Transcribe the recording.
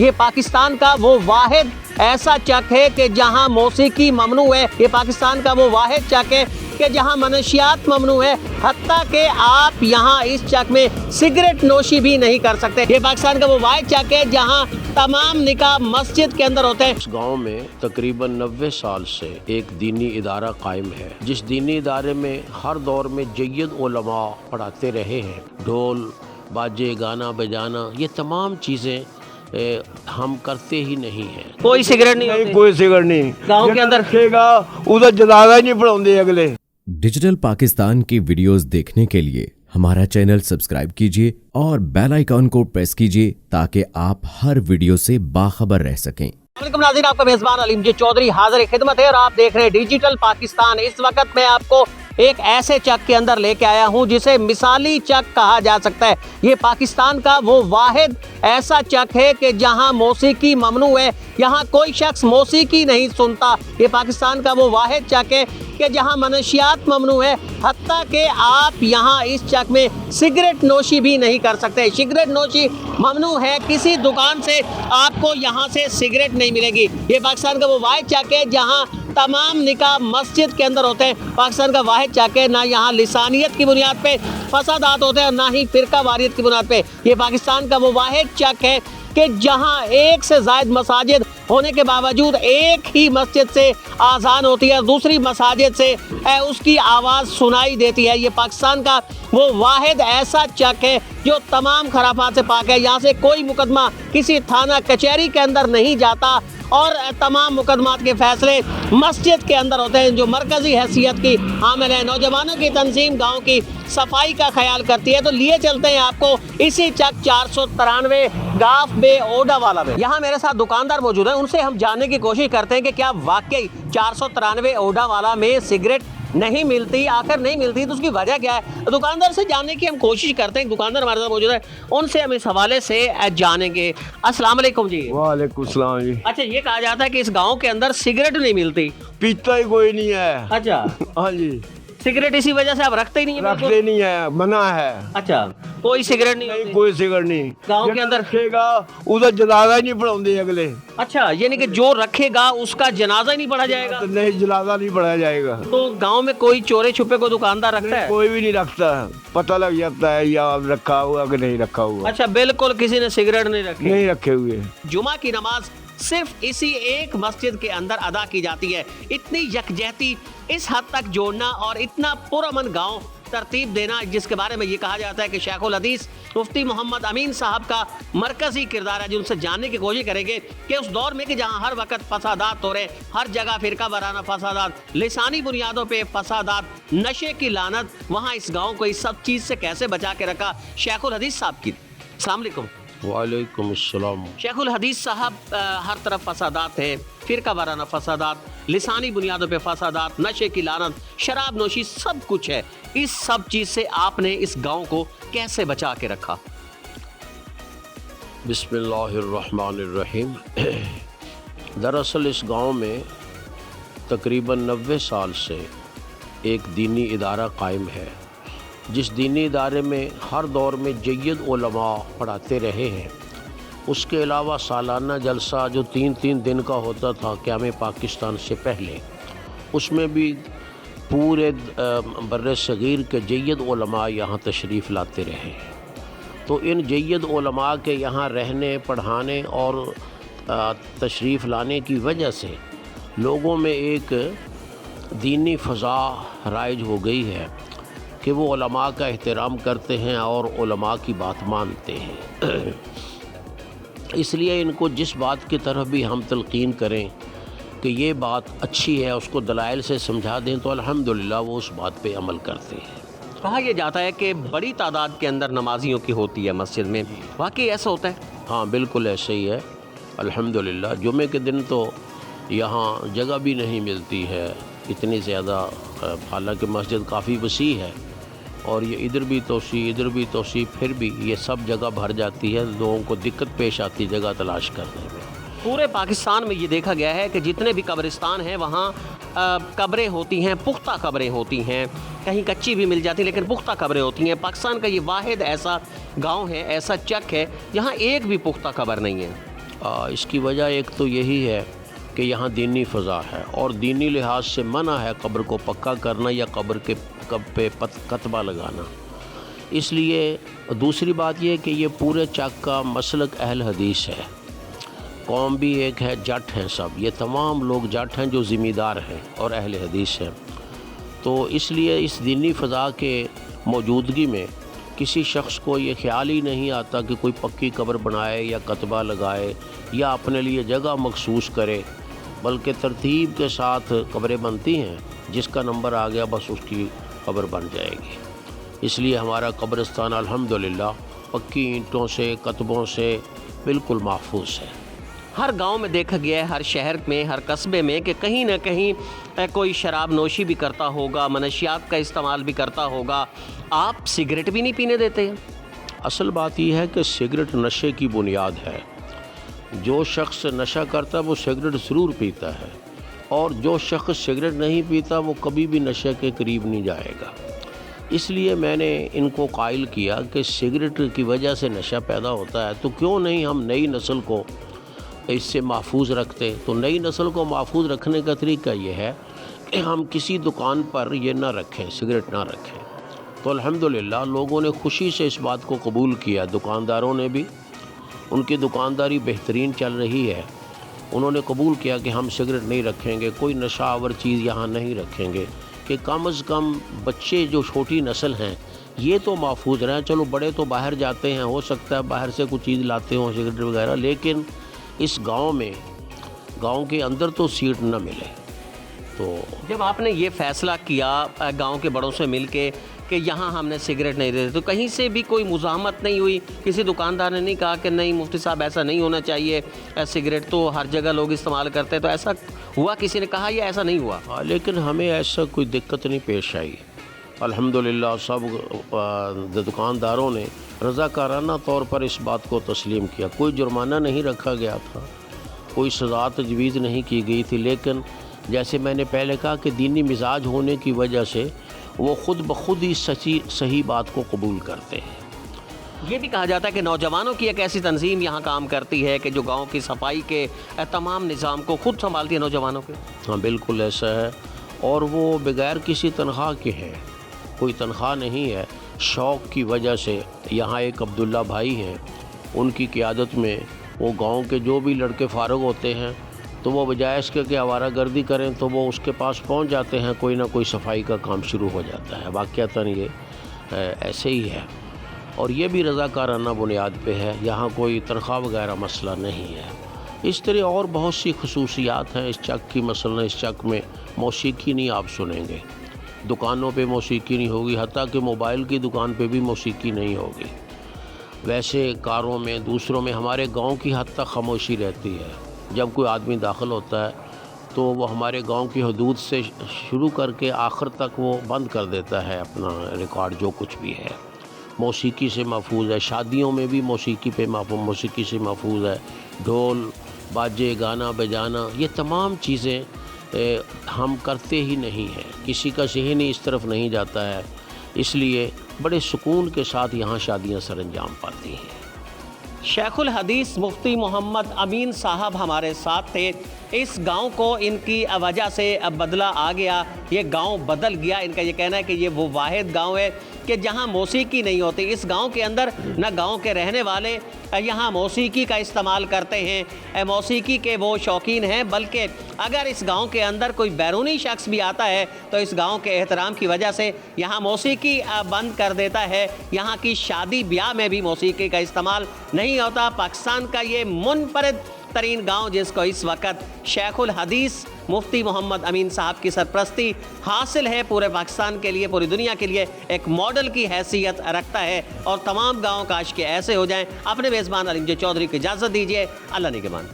یہ پاکستان کا وہ واحد ایسا چک ہے کہ جہاں موسیقی ممنوع ہے، یہ پاکستان کا وہ واحد چک ہے کہ جہاں منشیات ممنوع ہے، حتیٰ کہ آپ یہاں اس چک میں سگریٹ نوشی بھی نہیں کر سکتے۔ یہ پاکستان کا وہ واحد چک ہے جہاں تمام نکاح مسجد کے اندر ہوتے ہیں۔ اس گاؤں میں تقریباً 90 سال سے ایک دینی ادارہ قائم ہے، جس دینی ادارے میں ہر دور میں جید علماء پڑھاتے رہے ہیں۔ ڈھول، باجے، گانا بجانا، یہ تمام چیزیں ہم کرتے ہی نہیں ہیں۔ کوئی سگریٹ نہیں ہوتی کوئی سگریٹ نہیں گاؤں کے اندر۔ رکھے گا ادھر جنازہ ہی نہیں پڑھاؤندے اگلے۔ ڈیجیٹل پاکستان کی ویڈیوز دیکھنے کے لیے ہمارا چینل سبسکرائب کیجیے اور بیل آئیکن کو پریس کیجیے تاکہ آپ ہر ویڈیو سے باخبر رہ سکیں۔ السلام علیکم ناظرین، آپ کا میزبان علیم جی چودھری حاضر خدمت ہے اور آپ دیکھ رہے ہیں ڈیجیٹل پاکستان۔ اس وقت میں آپ کو ایک ایسے چک کے اندر لے کے آیا ہوں جسے مثالی چک کہا جا سکتا ہے۔ یہ پاکستان کا وہ واحد ایسا چک ہے کہ جہاں موسیقی ممنوع ہے، یہاں کوئی شخص موسیقی نہیں سنتا۔ یہ پاکستان کا وہ واحد چک ہے کہ جہاں منشیات ممنوع ہے، حتیٰ کہ آپ یہاں اس چک میں سگریٹ نوشی بھی نہیں کر سکتے۔ سگریٹ نوشی ممنوع ہے، کسی دکان سے آپ کو یہاں سے سگریٹ نہیں ملے گی۔ یہ پاکستان کا وہ واحد چک ہے جہاں تمام نکاح مسجد کے اندر ہوتے ہیں۔ پاکستان کا واحد چک ہے، نہ یہاں لسانیت کی بنیاد پہ فسادات ہوتے ہیں اور نہ ہی فرقہ واریت کی بنیاد پہ۔ یہ پاکستان کا وہ واحد چک ہے کہ جہاں ایک سے زائد مساجد ہونے کے باوجود ایک ہی مسجد سے آذان ہوتی ہے، دوسری مساجد سے اس کی آواز سنائی دیتی ہے۔ یہ پاکستان کا وہ واحد ایسا چک ہے جو تمام خرافات سے پاک ہے۔ یہاں سے کوئی مقدمہ کسی تھانہ کچہری کے اندر نہیں جاتا اور تمام مقدمات کے فیصلے مسجد کے اندر ہوتے ہیں، جو مرکزی حیثیت کی حامل ہے۔ نوجوانوں کی تنظیم گاؤں کی صفائی کا خیال کرتی ہے۔ تو لیے چلتے ہیں آپ کو اسی چک 493 گاف بے اوڈا والا میں۔ یہاں میرے ساتھ دکاندار موجود ہیں، ان سے ہم جاننے کی کوشش کرتے ہیں کہ کیا واقعی 493 اوڈا والا میں سگریٹ نہیں ملتی، آخر نہیں ملتی تو اس کی وجہ کیا ہے۔ دکاندار سے جاننے کی ہم کوشش کرتے ہیں۔ دکاندار ہمارے ساتھ موجود ہے، ان سے ہم اس حوالے سے جانیں گے۔ السلام علیکم جی۔ وعلیکم السلام جی۔ اچھا، یہ کہا جاتا ہے کہ اس گاؤں کے اندر سگریٹ نہیں ملتی۔ پیتا ہی کوئی نہیں ہے۔ اچھا، ہاں جی، سگریٹ اسی وجہ سے آپ رکھتے ہی نہیں ہیں؟ رکھتے نہیں ہے، منع ہے۔ اچھا، کوئی سگریٹ نہیں ہوتی کوئی سگریٹ نہیں گاؤں کے اندر رکھے گا ادھر جنازہ ہی نہیں پڑھاؤندے اگلے۔ اچھا، یعنی کہ جو رکھے گا اس کا جنازہ ہی نہیں پڑھا جائے گا؟ نہیں، جنازہ نہیں پڑھایا جائے گا۔ تو گاؤں میں کوئی چورے چھپے کو دکاندار رکھتا ہے؟ کوئی بھی نہیں رکھتا، پتہ لگ جاتا ہے یا رکھا ہوا کہ نہیں رکھا ہوا۔ اچھا، بالکل کسی نے سگریٹ نہیں رکھی؟ نہیں رکھے ہوئے۔ جمعہ کی نماز صرف اسی ایک مسجد کے اندر ادا کی جاتی ہے۔ اتنی یکجہتی، اس حد تک جوڑنا اور اتنا پرامن گاؤں ترتیب دینا، جس کے بارے میں یہ کہا جاتا ہے کہ شیخ الحدیث مفتی محمد امین صاحب کا مرکزی کردار ہے، جن سے جاننے کی کوشش کریں گے کہ اس دور میں کہ جہاں ہر وقت فسادات ہو رہے، ہر جگہ فرقہ وارانہ فسادات، لسانی بنیادوں پہ فسادات، نشے کی لعنت، وہاں اس گاؤں کو اس سب چیز سے کیسے بچا کے رکھا شیخ الحدیث صاحب کی۔ السلام علیکم۔ وعلیکم السلام۔ شیخ الحدیث صاحب، ہر طرف فسادات ہیں، فرقہ وارانہ فسادات، لسانی بنیادوں پہ فسادات، نشے کی لعنت، شراب نوشی، سب کچھ ہے۔ اس سب چیز سے آپ نے اس گاؤں کو کیسے بچا کے رکھا؟ بسم اللہ الرحمن الرحیم۔ دراصل اس گاؤں میں تقریباً 90 سال سے ایک دینی ادارہ قائم ہے، جس دینی ادارے میں ہر دور میں جید علماء پڑھاتے رہے ہیں۔ اس کے علاوہ سالانہ جلسہ جو 3 دن کا ہوتا تھا قیام پاکستان سے پہلے، اس میں بھی پورے بر صغیر کے جید علماء یہاں تشریف لاتے رہے۔ تو ان جید علماء کے یہاں رہنے، پڑھانے اور تشریف لانے کی وجہ سے لوگوں میں ایک دینی فضا رائج ہو گئی ہے کہ وہ علماء کا احترام کرتے ہیں اور علماء کی بات مانتے ہیں۔ اس لیے ان کو جس بات کی طرف بھی ہم تلقین کریں کہ یہ بات اچھی ہے، اس کو دلائل سے سمجھا دیں تو الحمدللہ وہ اس بات پہ عمل کرتے ہیں۔ کہا یہ جاتا ہے کہ بڑی تعداد کے اندر نمازیوں کی ہوتی ہے مسجد میں، واقعی ایسا ہوتا ہے؟ ہاں بالکل ایسے ہی ہے الحمدللہ۔ جمعے کے دن تو یہاں جگہ بھی نہیں ملتی ہے اتنی زیادہ، حالانکہ مسجد کافی وسیع ہے اور یہ ادھر بھی توسیع پھر بھی یہ سب جگہ بھر جاتی ہے، لوگوں کو دقت پیش آتی جگہ تلاش کرنے میں۔ پورے پاکستان میں یہ دیکھا گیا ہے کہ جتنے بھی قبرستان ہیں وہاں قبریں ہوتی ہیں، پختہ قبریں ہوتی ہیں، کہیں کچی بھی مل جاتی ہیں لیکن پختہ قبریں ہوتی ہیں۔ پاکستان کا یہ واحد ایسا گاؤں ہے، ایسا چک ہے جہاں ایک بھی پختہ قبر نہیں ہے۔ اس کی وجہ ایک تو یہی ہے کہ یہاں دینی فضا ہے اور دینی لحاظ سے منع ہے قبر کو پکا کرنا یا قبر کے پہ کتبہ لگانا۔ اس لیے دوسری بات یہ کہ یہ پورے چک کا مسلک اہل حدیث ہے، قوم بھی ایک ہے، جٹ ہیں سب، یہ تمام لوگ جٹ ہیں جو ذمہ دار ہیں اور اہل حدیث ہیں۔ تو اس لیے اس دینی فضا کے موجودگی میں کسی شخص کو یہ خیال ہی نہیں آتا کہ کوئی پکی قبر بنائے یا کتبہ لگائے یا اپنے لیے جگہ مخصوص کرے، بلکہ ترتیب کے ساتھ قبریں بنتی ہیں، جس کا نمبر آ گیا بس اس کی قبر بن جائے گی۔ اس لیے ہمارا قبرستان الحمدللہ پکی اینٹوں سے، کتبوں سے بالکل محفوظ ہے۔ ہر گاؤں میں دیکھا گیا ہے، ہر شہر میں، ہر قصبے میں کہ کہیں نہ کہیں کوئی شراب نوشی بھی کرتا ہوگا، منشیات کا استعمال بھی کرتا ہوگا۔ آپ سگریٹ بھی نہیں پینے دیتے ہیں؟ اصل بات یہ ہے کہ سگریٹ نشے کی بنیاد ہے۔ جو شخص نشہ کرتا ہے وہ سگریٹ ضرور پیتا ہے، اور جو شخص سگریٹ نہیں پیتا وہ کبھی بھی نشے کے قریب نہیں جائے گا۔ اس لیے میں نے ان کو قائل کیا کہ سگریٹ کی وجہ سے نشہ پیدا ہوتا ہے، تو کیوں نہیں ہم نئی نسل کو اس سے محفوظ رکھتے۔ تو نئی نسل کو محفوظ رکھنے کا طریقہ یہ ہے کہ ہم کسی دکان پر یہ نہ رکھیں، سگریٹ نہ رکھیں۔ تو الحمدللہ لوگوں نے خوشی سے اس بات کو قبول کیا، دکانداروں نے بھی، ان کی دکانداری بہترین چل رہی ہے، انہوں نے قبول کیا کہ ہم سگریٹ نہیں رکھیں گے، کوئی نشہ آور چیز یہاں نہیں رکھیں گے، کہ کم از کم بچے جو چھوٹی نسل ہیں یہ تو محفوظ رہیں۔ چلو بڑے تو باہر جاتے ہیں، ہو سکتا ہے باہر سے کوئی چیز لاتے ہوں سگریٹ وغیرہ، لیکن اس گاؤں میں، گاؤں کے اندر تو سیٹ نہ ملے۔ تو جب آپ نے یہ فیصلہ کیا گاؤں کے بڑوں سے مل کے کہ یہاں ہم نے سگریٹ نہیں دیتے، تو کہیں سے بھی کوئی مزاحمت نہیں ہوئی؟ کسی دکاندار نے نہیں کہا کہ نہیں مفتی صاحب ایسا نہیں ہونا چاہیے، سگریٹ تو ہر جگہ لوگ استعمال کرتے ہیں، تو ایسا ہوا کسی نے کہا یا ایسا نہیں ہوا؟ لیکن ہمیں ایسا کوئی دقت نہیں پیش آئی۔ الحمدللہ سب دکانداروں نے رضاکارانہ طور پر اس بات کو تسلیم کیا، کوئی جرمانہ نہیں رکھا گیا تھا، کوئی سزا تجویز نہیں کی گئی تھی، لیکن جیسے میں نے پہلے کہا کہ دینی مزاج ہونے کی وجہ سے وہ خود بخود ہی صحیح بات کو قبول کرتے ہیں۔ یہ بھی کہا جاتا ہے کہ نوجوانوں کی ایک ایسی تنظیم یہاں کام کرتی ہے کہ جو گاؤں کی صفائی کے تمام نظام کو خود سنبھالتی ہے نوجوانوں کے۔ ہاں بالکل ایسا ہے، اور وہ بغیر کسی تنخواہ کے ہیں، کوئی تنخواہ نہیں ہے، شوق کی وجہ سے۔ یہاں ایک عبداللہ بھائی ہیں، ان کی قیادت میں وہ گاؤں کے جو بھی لڑکے فارغ ہوتے ہیں تو وہ بجائے اس کے کہ آوارہ گردی کریں تو وہ اس کے پاس پہنچ جاتے ہیں، کوئی نہ کوئی صفائی کا کام شروع ہو جاتا ہے۔ واقعتاً یہ ایسے ہی ہے، اور یہ بھی رضاکارانہ بنیاد پہ ہے، یہاں کوئی تنخواہ وغیرہ مسئلہ نہیں ہے۔ اس طرح اور بہت سی خصوصیات ہیں اس چک کی، مثلا اس چک میں موسیقی نہیں آپ سنیں گے، دکانوں پہ موسیقی نہیں ہوگی، حتیٰ کہ موبائل کی دکان پہ بھی موسیقی نہیں ہوگی۔ ویسے کاروں میں، دوسروں میں ہمارے گاؤں کی حد تک خاموشی رہتی ہے۔ جب کوئی آدمی داخل ہوتا ہے تو وہ ہمارے گاؤں کی حدود سے شروع کر کے آخر تک وہ بند کر دیتا ہے اپنا ریکارڈ جو کچھ بھی ہے۔ موسیقی سے محفوظ ہے، شادیوں میں بھی موسیقی سے محفوظ ہے، ڈھول باجے، گانا بجانا، یہ تمام چیزیں ہم کرتے ہی نہیں ہیں، کسی کا ذہن ہی اس طرف نہیں جاتا ہے، اس لیے بڑے سکون کے ساتھ یہاں شادیاں سر انجام پاتی ہیں۔ شیخ الحدیث مفتی محمد امین صاحب ہمارے ساتھ تھے۔ اس گاؤں کو ان کی وجہ سے بدلہ آ گیا، یہ گاؤں بدل گیا۔ ان کا یہ کہنا ہے کہ یہ وہ واحد گاؤں ہے کہ جہاں موسیقی نہیں ہوتی۔ اس گاؤں کے اندر نہ گاؤں کے رہنے والے یہاں موسیقی کا استعمال کرتے ہیں، موسیقی کے وہ شوقین ہیں، بلکہ اگر اس گاؤں کے اندر کوئی بیرونی شخص بھی آتا ہے تو اس گاؤں کے احترام کی وجہ سے یہاں موسیقی بند کر دیتا ہے۔ یہاں کی شادی بیاہ میں بھی موسیقی کا استعمال نہیں ہوتا۔ پاکستان کا یہ منفرد ترین گاؤں جس کو اس وقت شیخ الحدیث مفتی محمد امین صاحب کی سرپرستی حاصل ہے، پورے پاکستان کے لیے، پوری دنیا کے لیے ایک ماڈل کی حیثیت رکھتا ہے، اور تمام گاؤں کاش کے ایسے ہو جائیں۔ اپنے میزبان علیم جے چودھری کو اجازت دیجیے، اللہ نگہبان۔